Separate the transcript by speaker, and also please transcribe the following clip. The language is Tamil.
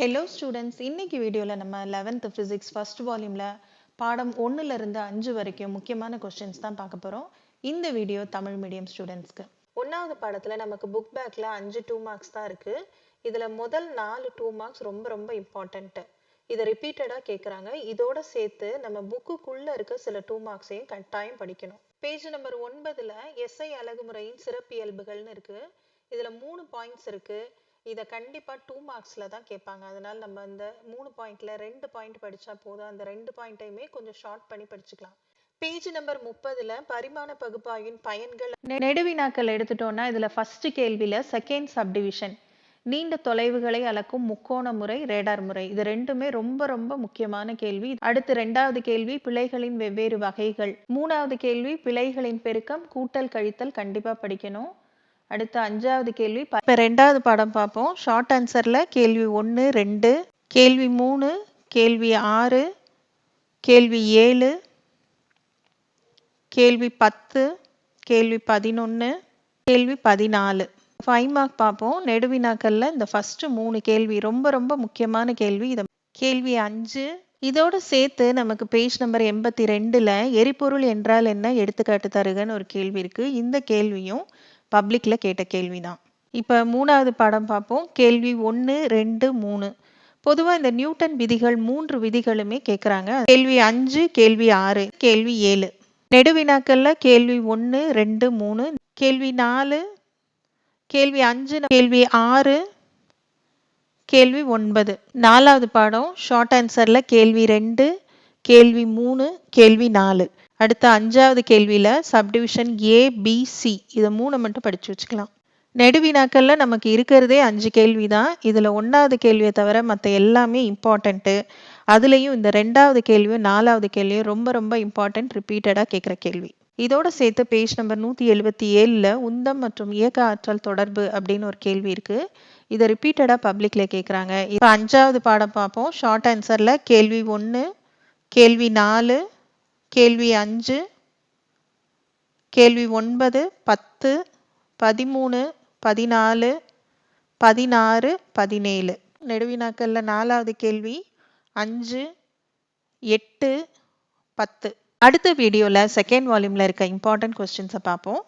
Speaker 1: ஹலோ ஸ்டூடெண்ட்ஸ், இன்னைக்கு வீடியோவில் நம்ம 11th ஃபிசிக்ஸ் ஃபர்ஸ்ட் வால்யூமில் பாடம் 1ல இருந்து 5 வரைக்கும் முக்கியமான கொஸ்டின்ஸ் தான் பார்க்க போகிறோம். இந்த வீடியோ தமிழ் மீடியம் ஸ்டூடெண்ட்ஸ்க்கு. 1வது பாடத்தில் நமக்கு புக் பேக்கில் 5 2 மார்க்ஸ் தான் இருக்குது. இதில் முதல் 4 2 மார்க்ஸ் ரொம்ப ரொம்ப இம்பார்ட்டண்ட்டு. இதை ரிப்பீட்டடாக கேட்குறாங்க. இதோட சேர்த்து நம்ம புக்குக்குள்ளே இருக்க சில 2 மார்க்ஸையும் கட்டாயம் படிக்கணும். பேஜ் நம்பர் 9ல் எஸ்ஐ அழகுமுறையின் சிறப்பியல்புகள்னு இருக்குது. இதில் 3 பாயிண்ட்ஸ் இருக்குது. இதை கண்டிப்பாக 2 மார்க்ஸில் தான் கேட்பாங்க. அதனால் நம்ம இந்த 3 பாயிண்ட்ல 2 பாயிண்ட் படித்தா போதும். அந்த 2 பாயிண்ட்டையுமே கொஞ்சம் ஷார்ட் பண்ணி படிச்சுக்கலாம். பேஜ் நம்பர் 30ல் பரிமாண பகுப்பாய்வின் பயன்கள் நெடுவினாக்கள் எடுத்துட்டோம்னா இதில் ஃபர்ஸ்ட் கேள்வியில் செகண்ட் சப்டிவிஷன், நீண்ட தொலைவுகளை அளக்கும் முக்கோண முறை, ரேடார் முறை, இது ரெண்டுமே ரொம்ப ரொம்ப முக்கியமான கேள்வி. அடுத்து 2வது கேள்வி பிழைகளின் வெவ்வேறு வகைகள். 3வது கேள்வி பிழைகளின் பெருக்கம், கூட்டல் கழித்தல் கண்டிப்பாக படிக்கணும். அடுத்து 5வது கேள்வி. இப்போ 2வது பாடம் பார்ப்போம். ஷார்ட் ஆன்சரில் கேள்வி 1 2, கேள்வி 3, கேள்வி 6, கேள்வி 7, கேள்வி 10, கேள்வி 11, கேள்வி 14. 5 மார்க் பார்ப்போம். நெடுவினாக்கல்ல இந்த ஃபர்ஸ்ட் 3 கேள்வி ரொம்ப ரொம்ப முக்கியமான கேள்வி. கேள்வி 5 இதோட சேர்த்து நமக்கு பேஜ் நம்பர் 82ல் எரிபொருள் என்றால் என்ன, எடுத்துக்காட்டு தருகன்னு ஒரு கேள்வி இருக்கு. இந்த கேள்வியும் பப்ளிக்ல கேட்ட கேள்விதான். இப்போ 3வது பாடம் பார்ப்போம். கேள்வி 1 2 3. பொதுவாக இந்த நியூட்டன் விதிகள் 3 விதிகளுமே கேட்குறாங்க. கேள்வி 5, கேள்வி 6, கேள்வி 7. நெடுவினாக்கல்ல கேள்வி 1 2 3, கேள்வி 4, கேள்வி 5, கேள்வி 6, கேள்வி 9. 4வது பாடம் ஷார்ட் ஆன்சர்ல கேள்வி 2, கேள்வி 3, கேள்வி 4. அடுத்த 5வது கேள்வியில் சப்டிவிஷன் ABC, இதை 3 மட்டும் படித்து வச்சுக்கலாம். நெடுவினாக்கல்ல நமக்கு இருக்கிறதே 5 கேள்வி தான். இதில் 1வது கேள்வியை தவிர மற்ற எல்லாமே இம்பார்ட்டண்ட்டு. அதுலேயும் இந்த 2வது கேள்வியும் 4வது கேள்வியும் ரொம்ப ரொம்ப இம்பார்ட்டன்ட், ரிப்பீட்டடாக கேட்குற கேள்வி. இதோட சேர்த்து பேஜ் நம்பர் 177ல் உந்தம் மற்றும் இயக்க ஆற்றல் தொடர்பு அப்படின்னு ஒரு கேள்வி இருக்குது. இதை ரிப்பீட்டடாக பப்ளிக்கில் கேட்குறாங்க. இப்போ 5வது பாடம் பார்ப்போம். ஷார்ட் ஆன்சரில் கேள்வி 1, கேள்வி 4, கேள்வி 5, கேள்வி 9, 10, 13, 14, 16, 17. நெடுவினாக்கல்ல 4வது கேள்வி 5, 8, 10. அடுத்த வீடியோவில் செகண்ட் வால்யூமில் இருக்க இம்பார்ட்டன்ட் கொஸ்டின்ஸை பார்ப்போம்.